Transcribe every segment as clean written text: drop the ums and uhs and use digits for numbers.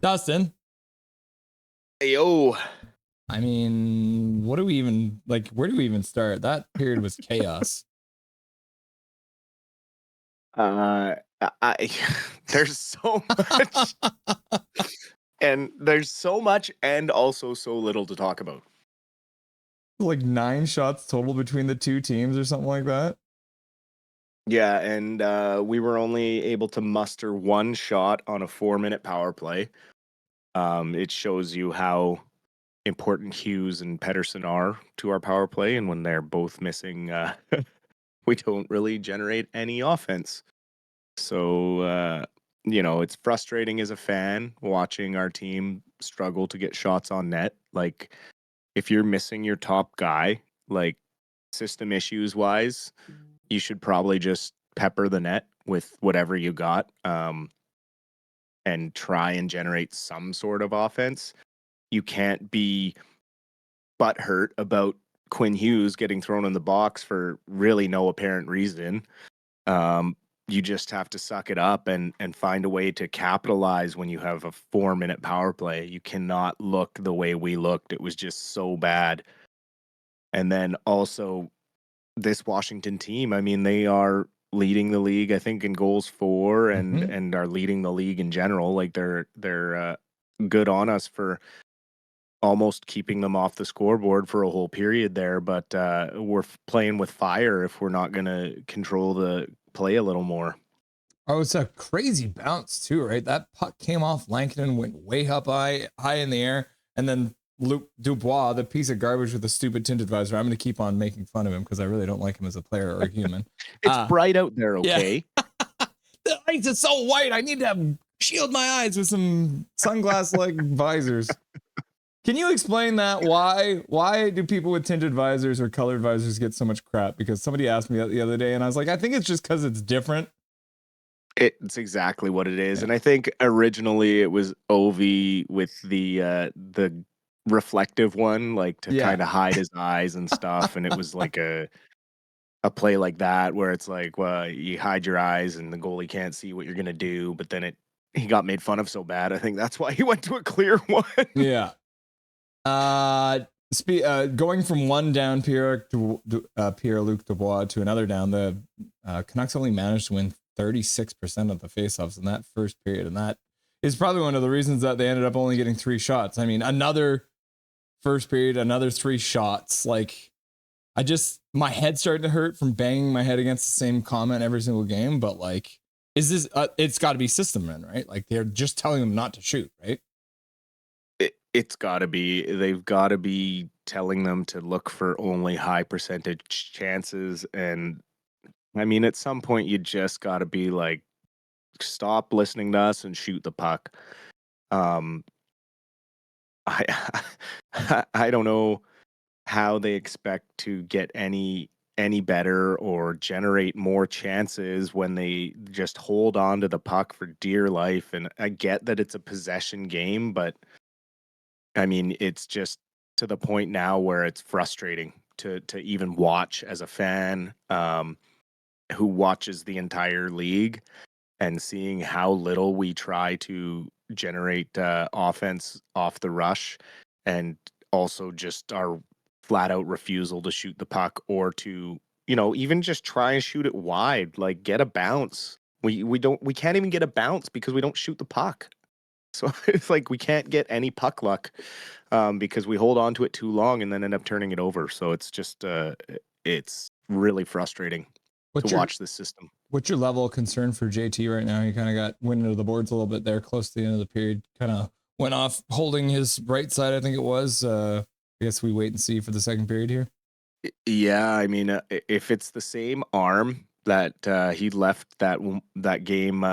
Dustin, Yo. I mean, what do we even like? Where do we even start? That period was chaos. I there's so much and there's so much and also so little to talk about. Like 9 shots total between the two teams or something like that. Yeah, and we were only able to muster one shot on a 4-minute power play. It shows you how important Hughes and Pedersen are to our power play, and when they're both missing, we don't really generate any offense. So, it's frustrating as a fan watching our team struggle to get shots on net. Like, if you're missing your top guy, like system issues wise, you should probably just pepper the net with whatever you got, and try and generate some sort of offense. You can't be butthurt about Quinn Hughes getting thrown in the box for really no apparent reason. You just have to suck it up and find a way to capitalize when you have a 4-minute power play. You cannot look the way we looked. It was just so bad. And then also this Washington team, I mean, they are leading the league, I think, in goals for and are leading the league in general. Like they're good on us for almost keeping them off the scoreboard for a whole period there, but we're playing with fire if we're not going to control the play a little more. Oh, it's a crazy bounce too, right? That puck came off Lankinen, went way up high in the air, and then Luc Dubois, the piece of garbage with the stupid tinted visor. I'm going to keep on making fun of him because I really don't like him as a player or a human. It's bright out there, okay? Yeah. The ice is so white. I need to shield my eyes with some sunglass-like visors. Can you explain that? Why do people with tinted visors or colored visors get so much crap? Because somebody asked me that the other day, and I was like, I think it's just because it's different. It's exactly what it is. Yeah. And I think originally it was Ovi with the reflective one, like to kind of hide his eyes and stuff. And it was like a play like that where it's like, well, you hide your eyes and the goalie can't see what you're gonna do. But then he got made fun of so bad. I think that's why he went to a clear one. Yeah. Going from one down Pierre-Luc Dubois to another down, the Canucks only managed to win 36% of the faceoffs in that first period, and that is probably one of the reasons that they ended up only getting 3 shots. I mean, another first period, another 3 shots. Like, my head's starting to hurt from banging my head against the same comment every single game. But like, is this? It's got to be system men, right? Like they're just telling them not to shoot, right? It's got to be. They've got to be telling them to look for only high percentage chances. And I mean, at some point, you just got to be like, stop listening to us and shoot the puck. I I don't know how they expect to get any better or generate more chances when they just hold on to the puck for dear life. And I get that it's a possession game, but I mean, it's just to the point now where it's frustrating to even watch as a fan, who watches the entire league, and seeing how little we try to generate offense off the rush, and also just our flat out refusal to shoot the puck or to, even just try and shoot it wide, like get a bounce. We can't even get a bounce because we don't shoot the puck. So it's like we can't get any puck luck, because we hold on to it too long and then end up turning it over. So it's just it's really frustrating to watch this system. What's your level of concern for JT right now? He kind of got wind of the boards a little bit there, close to the end of the period. Kind of went off holding his right side, I think it was. I guess we wait and see for the second period here. Yeah, I mean, if it's the same arm that he left that game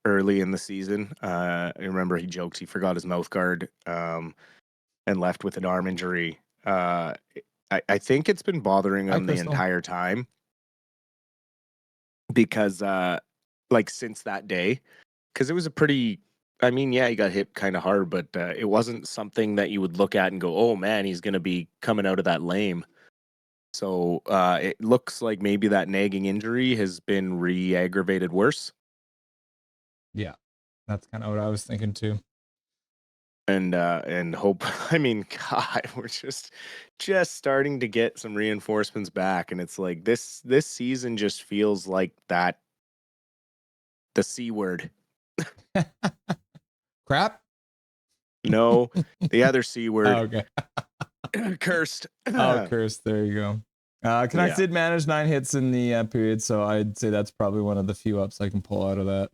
early in the season, I remember he joked he forgot his mouth guard, and left with an arm injury. I think it's been bothering him the entire time, because like since that day, because it was a pretty. I mean, yeah, he got hit kind of hard, but it wasn't something that you would look at and go, "Oh man, he's going to be coming out of that lame." So it looks like maybe that nagging injury has been re-aggravated worse. Yeah, that's kind of what I was thinking too. and hope. I mean, God, we're just starting to get some reinforcements back, and it's like this season just feels like that the C word. Crap. No, the other C Oh, word. okay. Cursed. Oh, cursed. There you go. Canucks Yeah. did manage 9 hits in the period, so I'd say that's probably one of the few ups I can pull out of that.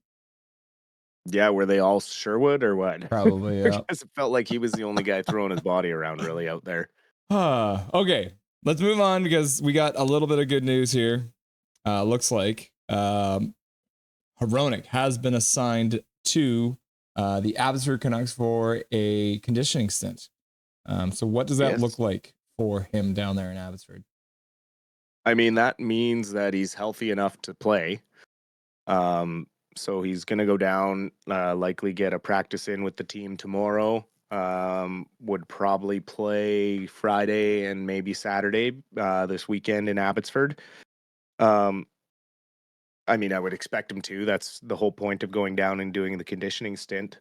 Yeah, were they all Sherwood or what? Probably, yeah. Because it felt like he was the only guy throwing his body around really out there. Okay, let's move on because we got a little bit of good news here. Looks like Hronek has been assigned to the Abbotsford Canucks for a conditioning stint. So what does that look Yes. like for him down there in Abbotsford? I mean, that means that he's healthy enough to play. So he's going to go down, likely get a practice in with the team tomorrow. Would probably play Friday and maybe Saturday this weekend in Abbotsford. Um, I mean, I would expect him to. That's the whole point of going down and doing the conditioning stint.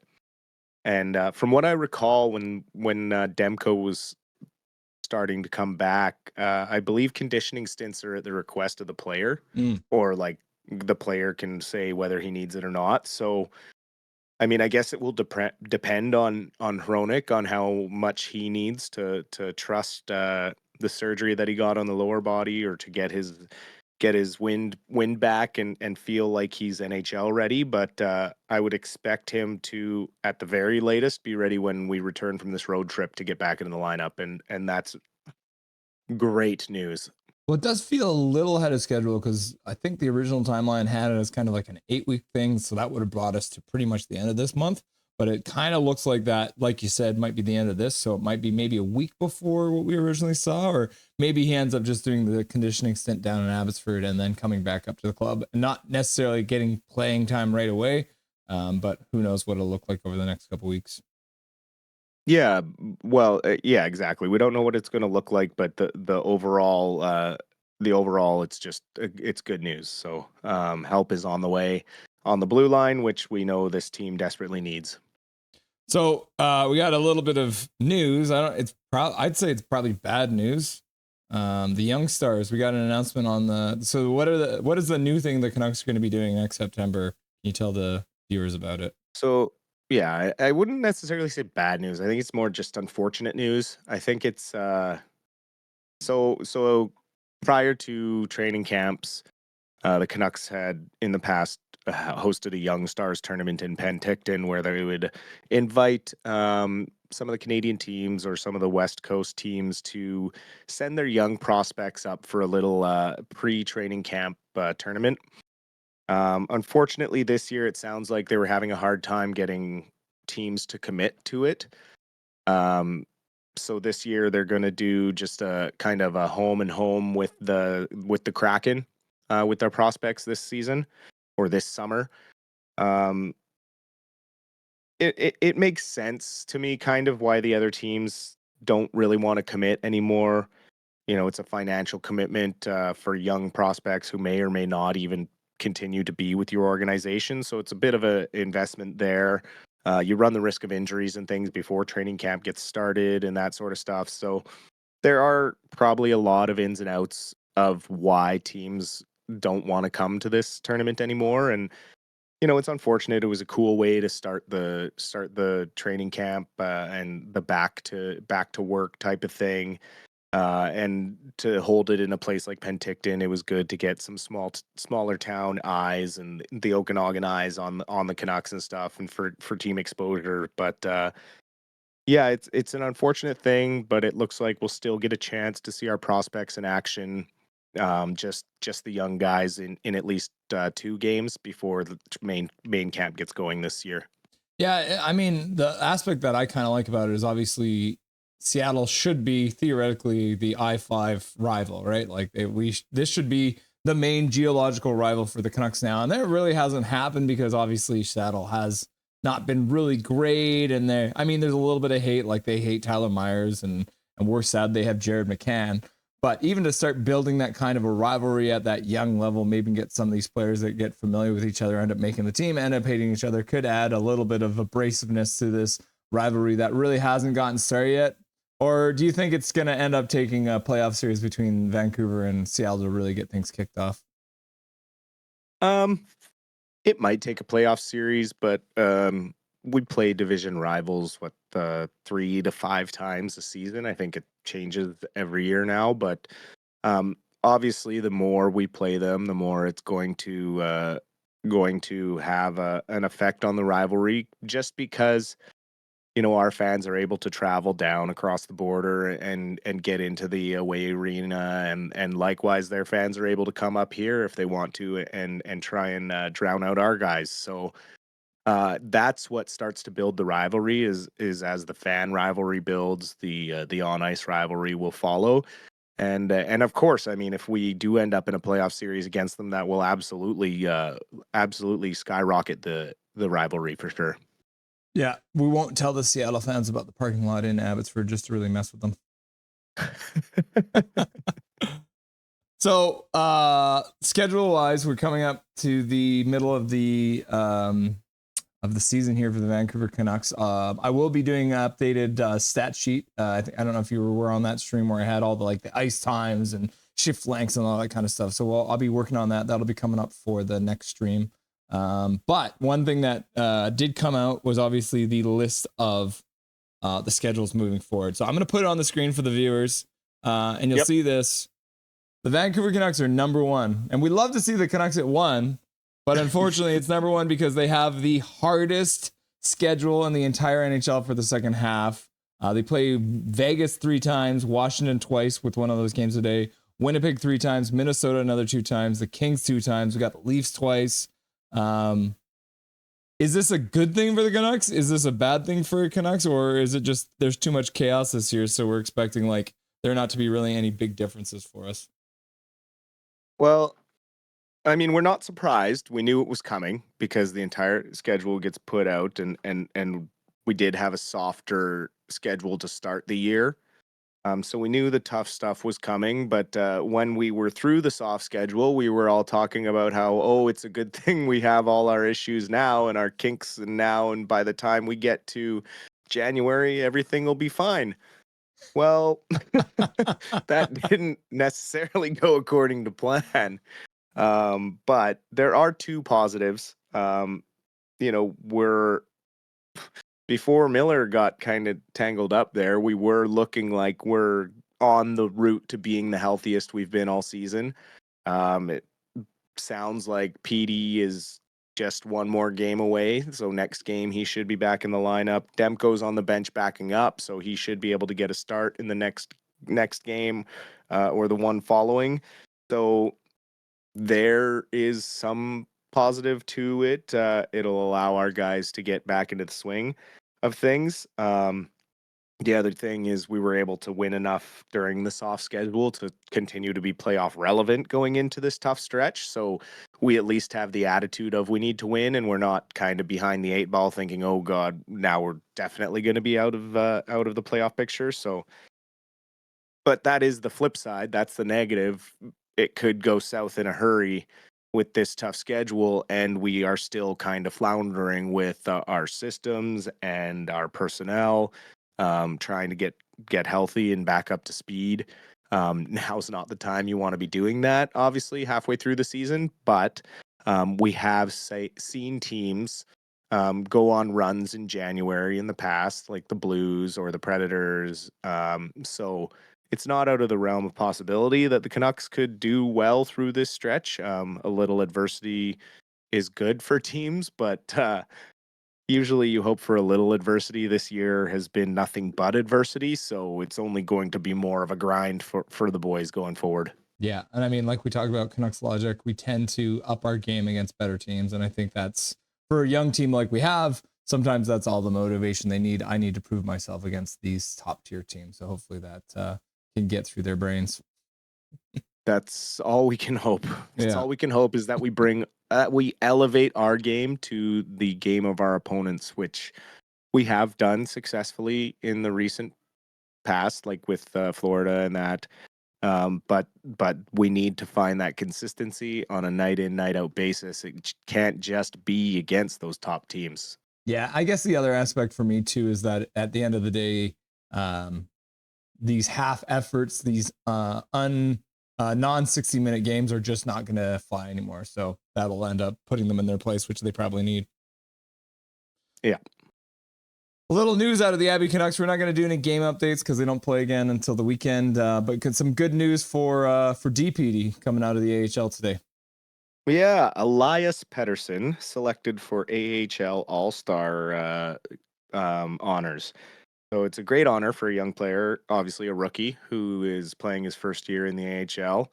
And from what I recall, when Demko was starting to come back, I believe conditioning stints are at the request of the player, or like the player can say whether he needs it or not. So, I mean, I guess it will depend on Hronek on how much he needs to trust the surgery that he got on the lower body, or to get his wind back and feel like he's NHL ready. But I would expect him to, at the very latest, be ready when we return from this road trip to get back into the lineup, and that's great news. Well, it does feel a little ahead of schedule because I think the original timeline had it as kind of like an 8-week thing. So that would have brought us to pretty much the end of this month. But it kind of looks like that, like you said, might be the end of this. So it might be maybe a week before what we originally saw, or maybe he ends up just doing the conditioning stint down in Abbotsford and then coming back up to the club, not necessarily getting playing time right away. But who knows what it'll look like over the next couple weeks. Yeah, well, yeah, exactly. We don't know what it's going to look like, but the overall, it's just it's good news. So help is on the way on the blue line, which we know this team desperately needs. So we got a little bit of news. I'd say it's probably bad news. The Young Stars. We got an announcement on the. So what is the new thing the Canucks are going to be doing next September? Can you tell the viewers about it? So yeah, I wouldn't necessarily say bad news. I think it's more just unfortunate news. I think it's so prior to training camps, the Canucks had in the past hosted a Young Stars tournament in Penticton where they would invite some of the Canadian teams or some of the West Coast teams to send their young prospects up for a little pre-training camp tournament. Unfortunately, this year it sounds like they were having a hard time getting teams to commit to it. So this year they're going to do just a kind of a home and home with the Kraken with their prospects this season or this summer. Um, it makes sense to me kind of why the other teams don't really want to commit anymore. You know, it's a financial commitment for young prospects who may or may not even continue to be with your organization. So it's a bit of an investment there. You run the risk of injuries and things before training camp gets started and that sort of stuff. So there are probably a lot of ins and outs of why teams don't want to come to this tournament anymore. And you know, it's unfortunate. It was a cool way to start the training camp and the back to work type of thing. And to hold it in a place like Penticton, it was good to get some smaller town eyes and the Okanagan eyes on the Canucks and stuff, and for team exposure. But yeah, it's an unfortunate thing, but it looks like we'll still get a chance to see our prospects in action. Just the young guys in at least 2 games before the main camp gets going this year. Yeah, I mean, the aspect that I kind of like about it is obviously Seattle should be theoretically the I-5 rival, right? Like this should be the main geological rival for the Canucks now, and that really hasn't happened because obviously Seattle has not been really great, and there's a little bit of hate, like they hate Tyler Myers, and we're sad they have Jared McCann. But even to start building that kind of a rivalry at that young level, maybe get some of these players that get familiar with each other, end up making the team, end up hating each other, could add a little bit of abrasiveness to this rivalry that really hasn't gotten started yet? Or do you think it's going to end up taking a playoff series between Vancouver and Seattle to really get things kicked off? It might take a playoff series, but we play division rivals 3 to 5 times a season. I think it changes every year now, but obviously the more we play them, the more it's going to have an effect on the rivalry. Just because our fans are able to travel down across the border and get into the away arena, and likewise their fans are able to come up here if they want to and try and drown out our guys. So that's what starts to build the rivalry is as the fan rivalry builds, the on ice rivalry will follow. And of course, I mean, if we do end up in a playoff series against them, that will absolutely skyrocket the rivalry for sure. Yeah, we won't tell the Seattle fans about the parking lot in Abbotsford just to really mess with them. So, schedule wise, we're coming up to the middle of the season here for the Vancouver Canucks. I will be doing an updated stat sheet. I don't know if you were on that stream where I had all the ice times and shift lengths and all that kind of stuff. So I'll be working on that. That'll be coming up for the next stream. But one thing that did come out was obviously the list of the schedules moving forward. So I'm going to put it on the screen for the viewers, and you'll see this. The Vancouver Canucks are number 1, and we'd love to see the Canucks at 1, but unfortunately it's number 1 because they have the hardest schedule in the entire NHL for the second half. They play Vegas 3 times, Washington twice with one of those games a day, Winnipeg 3 times, Minnesota another 2 times, the Kings 2 times. We got the Leafs twice. Is this a good thing for the Canucks? Is this a bad thing for Canucks? Or is it just there's too much chaos this year, so we're expecting there not to be really any big differences for us? Well, I mean, we're not surprised. We knew it was coming because the entire schedule gets put out, and we did have a softer schedule to start the year. So we knew the tough stuff was coming, but when we were through the soft schedule, we were all talking about how, it's a good thing we have all our issues now and our kinks now, and by the time we get to January, everything will be fine. Well, that didn't necessarily go according to plan. But there are 2 positives. We're before Miller got kind of tangled up there, we were looking like we're on the route to being the healthiest we've been all season. It sounds like PD is just one more game away. So next game, he should be back in the lineup. Demko's on the bench backing up, so he should be able to get a start in the next game or the one following. So there is some positive to it. It'll allow our guys to get back into the swing of things. The other thing is we were able to win enough during the soft schedule to continue to be playoff relevant going into this tough stretch. So we at least have the attitude of we need to win, and we're not kind of behind the 8 ball thinking, oh God, now we're definitely going to be out of the playoff picture. So, but that is the flip side. That's the negative. It could go south in a hurry with this tough schedule, and we are still kind of floundering with our systems and our personnel, trying to get healthy and back up to speed. Now's not the time you want to be doing that, obviously, halfway through the season, but we have seen teams go on runs in January in the past, like the Blues or the Predators. So it's not out of the realm of possibility that the Canucks could do well through this stretch. A little adversity is good for teams, but usually you hope for a little adversity. This year has been nothing but adversity, so it's only going to be more of a grind for the boys going forward. Yeah, and I mean, like we talked about Canucks logic, we tend to up our game against better teams, and I think that's for a young team like we have. Sometimes that's all the motivation they need. I need to prove myself against these top tier teams, so hopefully that can get through their brains. That's all we can hope. That's all we can hope is that we elevate our game to the game of our opponents, which we have done successfully in the recent past, like with Florida and that. But we need to find that consistency on a night in, night out basis. It can't just be against those top teams. Yeah, I guess the other aspect for me too is that at the end of the day, these half efforts, these non 60-minute games are just not going to fly anymore. So that'll end up putting them in their place, which they probably need. Yeah. A little news out of the Abbey Canucks. We're not going to do any game updates because they don't play again until the weekend. But some good news for DPD coming out of the AHL today. Yeah, Elias Pettersson selected for AHL All-Star honors. So it's a great honor for a young player, obviously a rookie who is playing his first year in the AHL.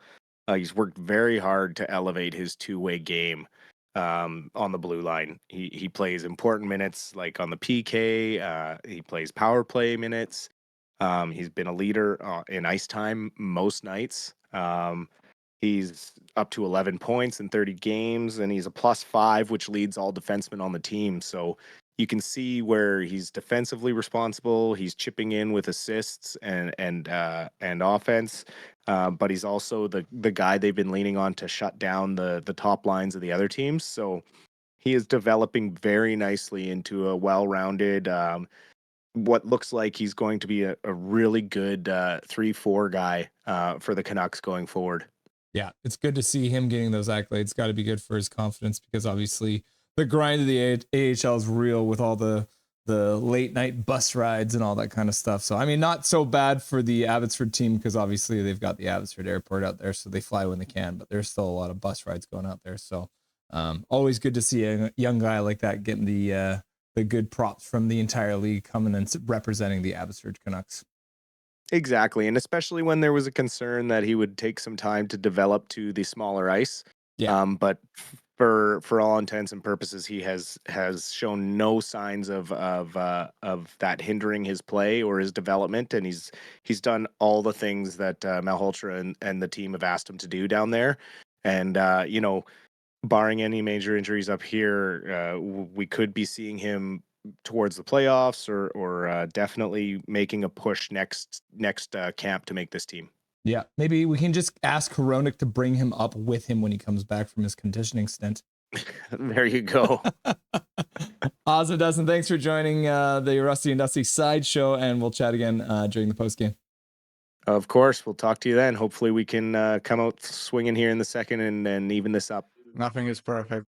He's worked very hard to elevate his two-way game on the blue line. He plays important minutes like on the PK. He plays power play minutes. He's been a leader in ice time most nights. He's up to 11 points in 30 games, and he's a +5, which leads all defensemen on the team. So you can see where he's defensively responsible. He's chipping in with assists and offense, but he's also the guy they've been leaning on to shut down the top lines of the other teams. So he is developing very nicely into a well-rounded. What looks like he's going to be a really good 3-4 guy for the Canucks going forward. Yeah, it's good to see him getting those accolades. Got to be good for his confidence because obviously the grind of the AHL is real with all the late night bus rides and all that kind of stuff. So I mean, not so bad for the Abbotsford team because obviously they've got the Abbotsford airport out there, so they fly when they can. But there's still a lot of bus rides going out there. So always good to see a young guy like that getting the good props from the entire league coming and representing the Abbotsford Canucks. Exactly, and especially when there was a concern that he would take some time to develop to the smaller ice. Yeah. But for all intents and purposes, he has shown no signs of that hindering his play or his development, and he's done all the things that Malhotra and the team have asked him to do down there. And barring any major injuries up here, we could be seeing him towards the playoffs or definitely making a push next camp to make this team. Yeah, maybe we can just ask Hronek to bring him up with him when he comes back from his conditioning stint. There you go. Awesome, Dustin. Thanks for joining the Rusty and Dusty Sideshow, and we'll chat again during the post game. Of course, we'll talk to you then. Hopefully we can come out swinging here in the second and even this up. Nothing is perfect.